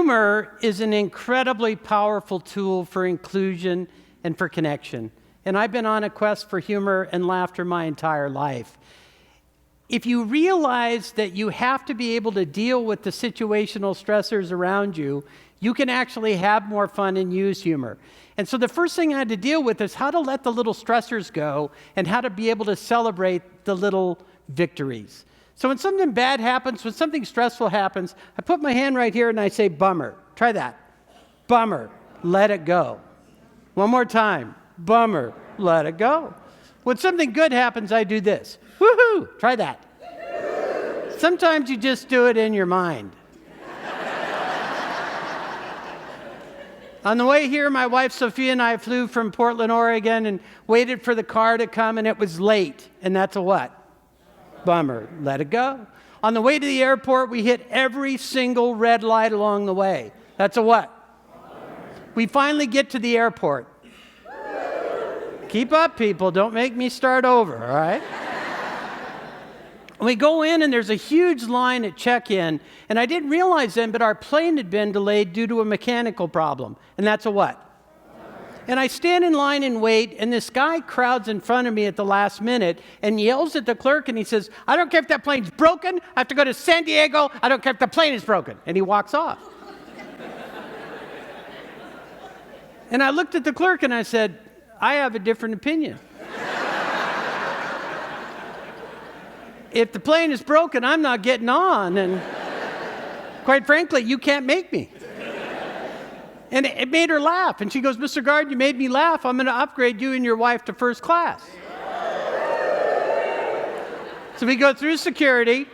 Humor is an incredibly powerful tool for inclusion and for connection. And I've been on a quest for humor and laughter my entire life. If you realize that you have to be able to deal with the situational stressors around you, you can actually have more fun and use humor. And so the first thing I had to deal with is how to let the little stressors go and how to be able to celebrate the little victories. So when something bad happens, when something stressful happens, I put my hand right here and I say, bummer. Try that. Bummer. Let it go. One more time. Bummer. Let it go. When something good happens, I do this. Woohoo! Try that. Sometimes you just do it in your mind. On the way here, my wife Sophia and I flew from Portland, Oregon, and waited for the car to come, and it was late. And that's a what? Bummer. Let it go. On the way to the airport, we hit every single red light along the way. That's a what? We finally get to the airport. Keep up, people. Don't make me start over, all right? We go in, and there's a huge line at check-in, and I didn't realize then, but our plane had been delayed due to a mechanical problem, and that's a what? And I stand in line and wait, and this guy crowds in front of me at the last minute and yells at the clerk, and he says, I don't care if that plane's broken, I have to go to San Diego, I don't care if the plane is broken. And he walks off. And I looked at the clerk and I said, I have a different opinion. If the plane is broken, I'm not getting on, and quite frankly, you can't make me. And it made her laugh. And she goes, Mr. Gard, you made me laugh. I'm going to upgrade you and your wife to first class. So we go through security.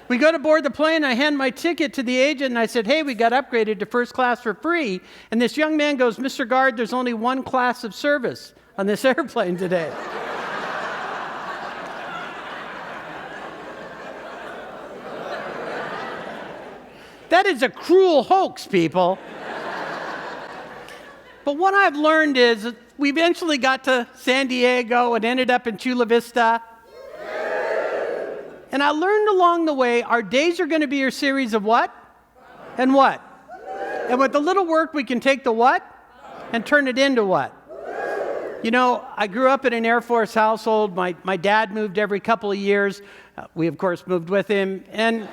We go to board the plane. I hand my ticket to the agent, and I said, hey, we got upgraded to first class for free. And this young man goes, Mr. Gard, there's only one class of service on this airplane today. That is a cruel hoax, people. But what I've learned is we eventually got to San Diego and ended up in Chula Vista. And I learned along the way, our days are going to be a series of what? And what? And with a little work, we can take the what? And turn it into what? You know, I grew up in an Air Force household. My dad moved every couple of years. We, of course, moved with him. And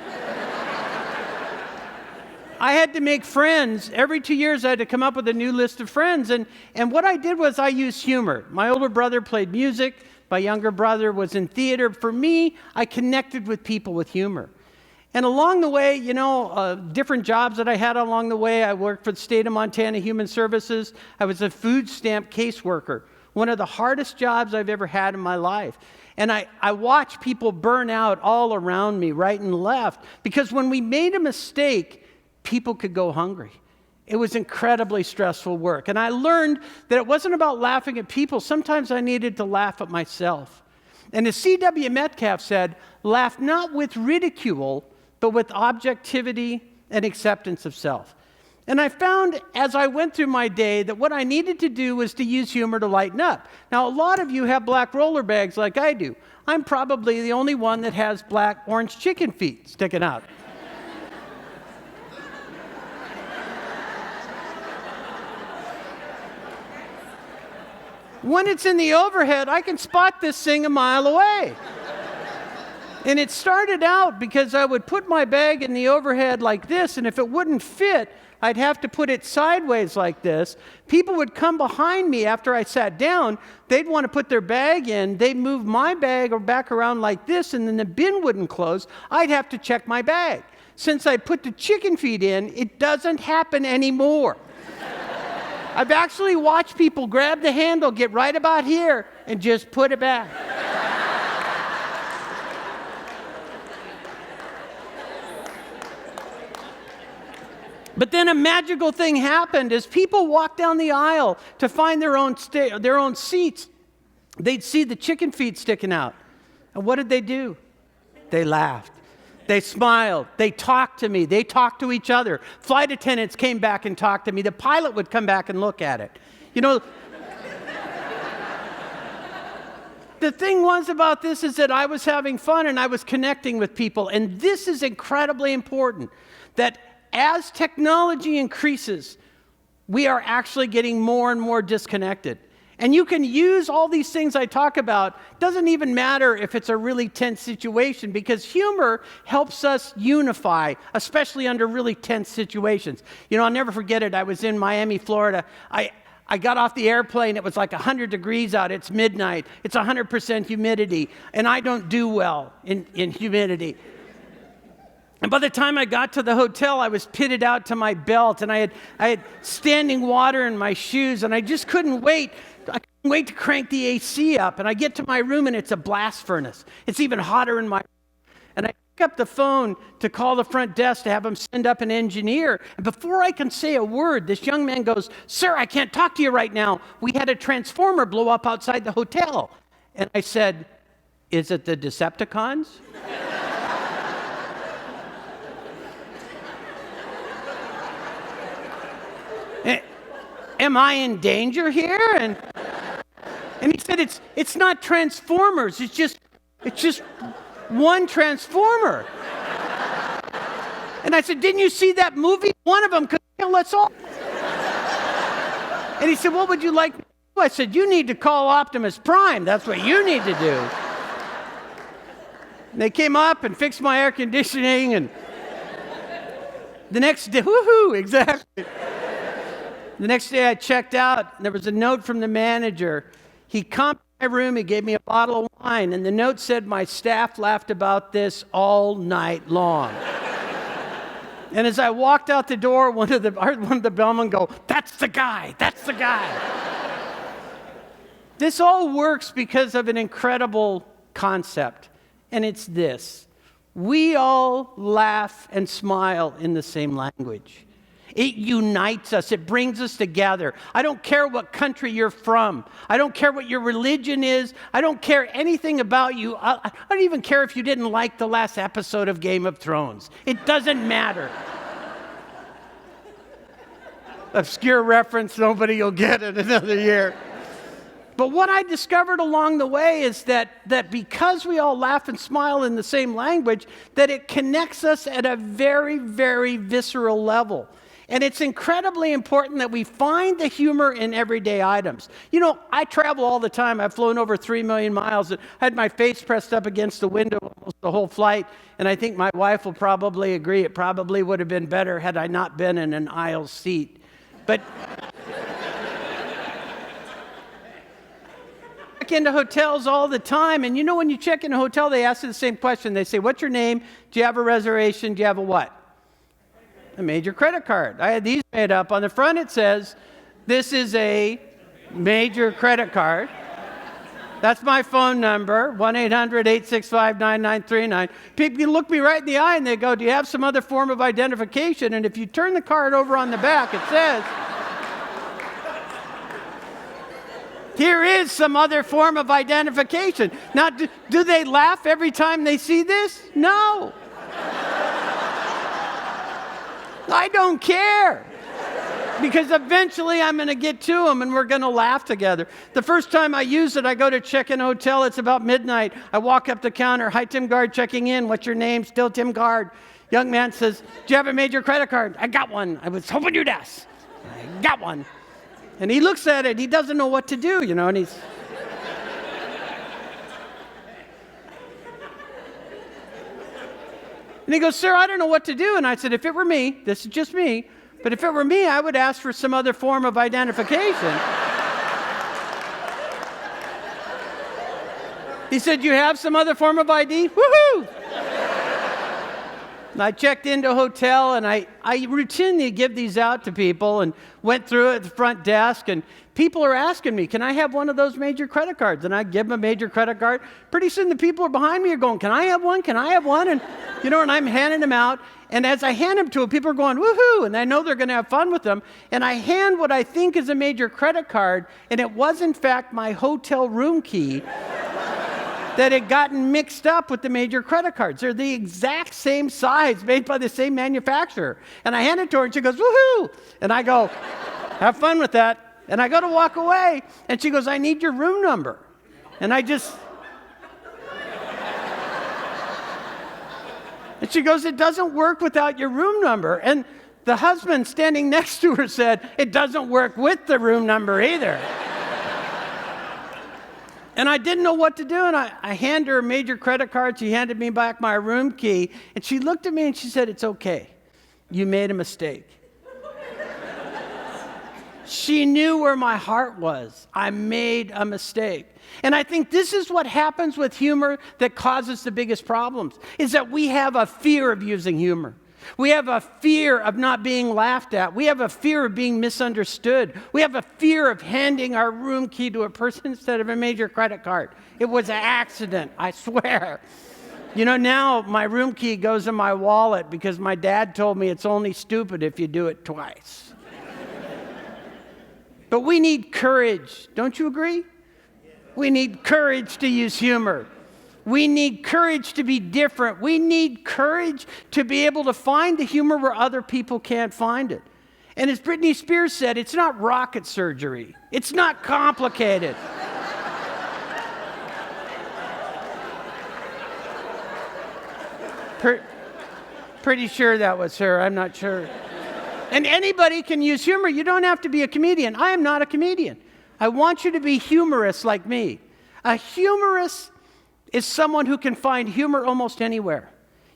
I had to make friends. Every 2 years, I had to come up with a new list of friends. And what I did was I used humor. My older brother played music. My younger brother was in theater. For me, I connected with people with humor. And along the way, you know, different jobs that I had along the way, I worked for the state of Montana Human Services. I was a food stamp caseworker, one of the hardest jobs I've ever had in my life. And I watched people burn out all around me, right and left, because when we made a mistake, people could go hungry. It was incredibly stressful work. And I learned that it wasn't about laughing at people. Sometimes I needed to laugh at myself. And as C.W. Metcalf said, laugh not with ridicule, but with objectivity and acceptance of self. And I found as I went through my day that what I needed to do was to use humor to lighten up. Now, a lot of you have black roller bags like I do. I'm probably the only one that has black orange chicken feet sticking out. When it's in the overhead, I can spot this thing a mile away. And it started out because I would put my bag in the overhead like this, and if it wouldn't fit, I'd have to put it sideways like this. People would come behind me after I sat down. They'd want to put their bag in. They'd move my bag or back around like this, and then the bin wouldn't close. I'd have to check my bag. Since I put the chicken feet in, it doesn't happen anymore. I've actually watched people grab the handle, get right about here, and just put it back. But then a magical thing happened as people walked down the aisle to find their own seats. They'd see the chicken feet sticking out. And what did they do? They laughed. They smiled. They talked to me. They talked to each other. Flight attendants came back and talked to me. The pilot would come back and look at it. You know, the thing was about this is that I was having fun and I was connecting with people. And this is incredibly important, that as technology increases, we are actually getting more and more disconnected. And you can use all these things I talk about. Doesn't even matter if it's a really tense situation, because humor helps us unify, especially under really tense situations. I'll never forget it. I was in Miami, Florida. I got off the airplane. It was like 100 degrees out. It's midnight. It's 100% humidity. And I don't do well in humidity. And by the time I got to the hotel, I was pitted out to my belt, and I had standing water in my shoes, and I just couldn't wait. I couldn't wait to crank the AC up. And I get to my room, and it's a blast furnace. It's even hotter in my room. And I pick up the phone to call the front desk to have them send up an engineer. And before I can say a word, this young man goes, "Sir, I can't talk to you right now. We had a transformer blow up outside the hotel." And I said, "Is it the Decepticons?" Am I in danger here? And he said, it's not Transformers. It's just one Transformer. And I said, "Didn't you see that movie? One of them could kill us all." And he said, "What would you like me to do?" I said, "You need to call Optimus Prime. That's what you need to do." And they came up and fixed my air conditioning, and the next day, woohoo, exactly. The next day I checked out, and there was a note from the manager. He comped my room, he gave me a bottle of wine, and the note said, "My staff laughed about this all night long." And as I walked out the door, I heard one of the bellmen go, "That's the guy, that's the guy." This all works because of an incredible concept, and it's this. We all laugh and smile in the same language. It unites us. It brings us together. I don't care what country you're from. I don't care what your religion is. I don't care anything about you. I don't even care if you didn't like the last episode of Game of Thrones. It doesn't matter. Obscure reference nobody will get in another year. But what I discovered along the way is that because we all laugh and smile in the same language, that it connects us at a very, very visceral level. And it's incredibly important that we find the humor in everyday items. I travel all the time. I've flown over 3 million miles. I had my face pressed up against the window almost the whole flight. And I think my wife will probably agree. It probably would have been better had I not been in an aisle seat. But I check into hotels all the time. And when you check in a hotel, they ask you the same question. They say, "What's your name? Do you have a reservation? Do you have a what?" A major credit card. I had these made up. On the front it says, "This is a major credit card." That's my phone number, 1-800-865-9939. People can look me right in the eye and they go, "Do you have some other form of identification?" And if you turn the card over on the back, it says, "Here is some other form of identification." Now, do they laugh every time they see this? No. I don't care, because eventually I'm going to get to them and we're going to laugh together. The first time I use it, I go to check in a hotel. It's about midnight. I walk up the counter. "Hi, Tim Gard, checking in. What's your name?" "Still Tim Gard." Young man says, "Do you have a major credit card?" "I got one." "I was hoping you'd ask." "I got one." And he looks at it. He doesn't know what to do, and he's... And he goes, "Sir, I don't know what to do." And I said, "If it were me," this is just me, "but if it were me, I would ask for some other form of identification." He said, "You have some other form of ID?" Woohoo! And I checked into a hotel, and I routinely give these out to people, and went through it at the front desk, and people are asking me, "Can I have one of those major credit cards?" And I give them a major credit card. Pretty soon the people are behind me are going, "Can I have one? Can I have one?" And and I'm handing them out. And as I hand them to them, people are going, "Woohoo!" And I know they're going to have fun with them. And I hand what I think is a major credit card, and it was in fact my hotel room key that had gotten mixed up with the major credit cards. They're the exact same size, made by the same manufacturer. And I hand it to her, and she goes, "Woohoo!" And I go, "Have fun with that." And I go to walk away, and she goes, "I need your room number." And I just And she goes, it doesn't work without your room number. And the husband standing next to her said, it doesn't work with the room number either. And I didn't know what to do, and I handed her a major credit card. She handed me back my room key, and she looked at me and she said, it's okay. You made a mistake. She knew where my heart was. I made a mistake. And I think this is what happens with humor that causes the biggest problems, is that we have a fear of using humor. We have a fear of not being laughed at. We have a fear of being misunderstood. We have a fear of handing our room key to a person instead of a major credit card. It was an accident, I swear. You know, now my room key goes in my wallet because my dad told me it's only stupid if you do it twice. But we need courage. Don't you agree? We need courage to use humor. We need courage to be different. We need courage to be able to find the humor where other people can't find it. And as Britney Spears said, it's not rocket surgery. It's not complicated. Pretty sure that was her. I'm not sure. And anybody can use humor. You don't have to be a comedian. I am not a comedian. I want you to be humorous like me. A humorist is someone who can find humor almost anywhere.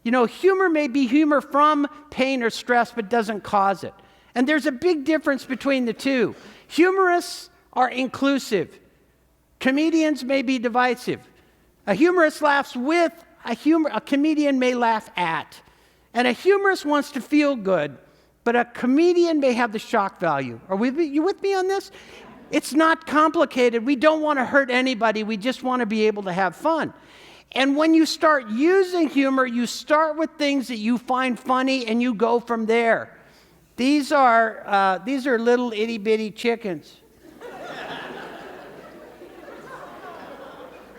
You know, humor may be humor from pain or stress, but doesn't cause it. And there's a big difference between the two. Humorists are inclusive. Comedians may be divisive. A humorist laughs with, a comedian may laugh at. And a humorist wants to feel good, but a comedian may have the shock value. You with me on this? It's not complicated. We don't want to hurt anybody. We just want to be able to have fun. And when you start using humor, you start with things that you find funny and you go from there. These are little itty bitty chickens.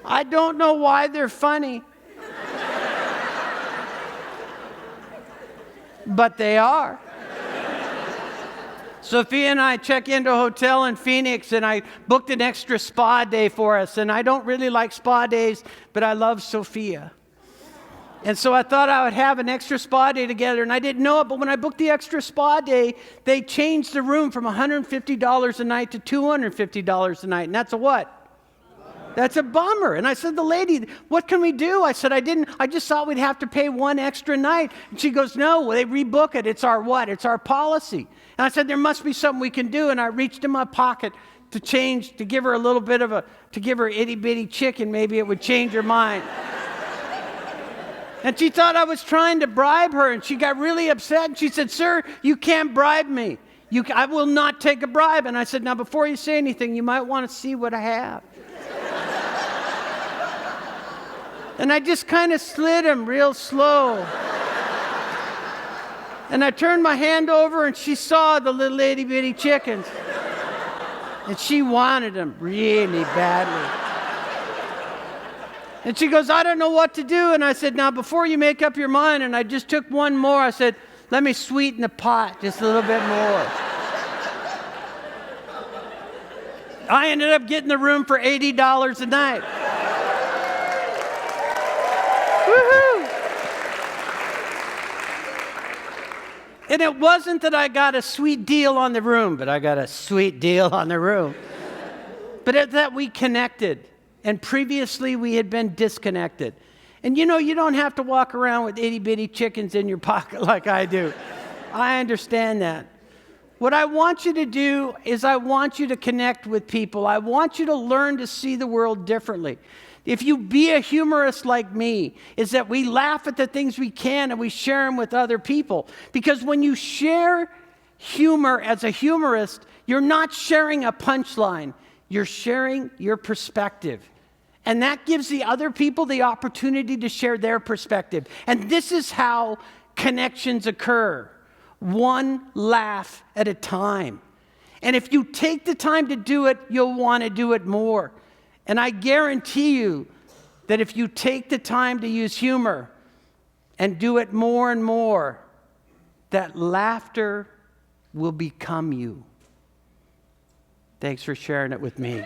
I don't know why they're funny, but they are. Sophia and I check into a hotel in Phoenix, and I booked an extra spa day for us. And I don't really like spa days, but I love Sophia. And so I thought I would have an extra spa day together, and I didn't know it, but when I booked the extra spa day, they changed the room from $150 a night to $250 a night. And that's a what? That's a bummer. And I said to the lady, what can we do? I said, I just thought we'd have to pay one extra night. And she goes, no, they rebook it. It's our what? It's our policy. And I said, there must be something we can do. And I reached in my pocket to give her a little bit to give her itty bitty chicken. Maybe it would change her mind. And she thought I was trying to bribe her. And she got really upset. And she said, sir, you can't bribe me. I will not take a bribe. And I said, now before you say anything, you might want to see what I have. And I just kind of slid him real slow. And I turned my hand over, and she saw the little itty bitty chickens. And she wanted them really badly. And she goes, I don't know what to do. And I said, now before you make up your mind, and I just took one more, I said, let me sweeten the pot just a little bit more. I ended up getting the room for $80 a night. Woohoo! And it wasn't that I got a sweet deal on the room, but I got a sweet deal on the room. But it's that we connected, and previously we had been disconnected. And you know, you don't have to walk around with itty bitty chickens in your pocket like I do. I understand that. What I want you to do is I want you to connect with people. I want you to learn to see the world differently. If you be a humorist like me, is that we laugh at the things we can and we share them with other people. Because when you share humor as a humorist, you're not sharing a punchline. You're sharing your perspective. And that gives the other people the opportunity to share their perspective. And this is how connections occur. One laugh at a time. And if you take the time to do it, you'll want to do it more. And I guarantee you that if you take the time to use humor and do it more and more, that laughter will become you. Thanks for sharing it with me.